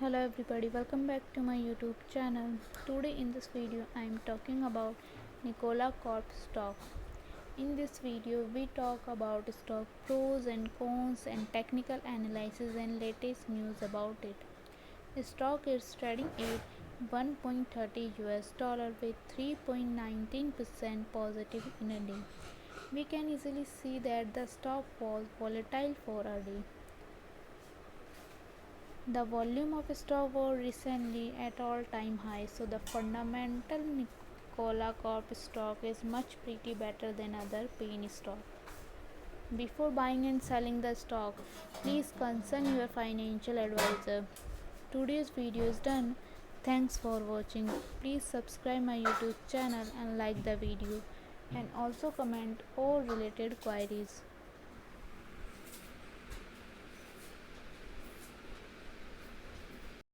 Hello everybody, welcome back to my YouTube channel. Today in this video I am talking about Nikola Corp stock. In this video we talk about stock pros and cons and technical analysis and latest news about it. The stock is trading at 1.30 US dollar with 3.19% positive in a day. We can easily see that the stock was volatile for a day. The volume of stock was recently at all-time high, so the fundamental Nikola Corp stock is much pretty better than other penny stock. Before buying and selling the stock, please consult your financial advisor. Today's video is done. Thanks for watching. Please subscribe my YouTube channel and like the video, and also comment all related queries.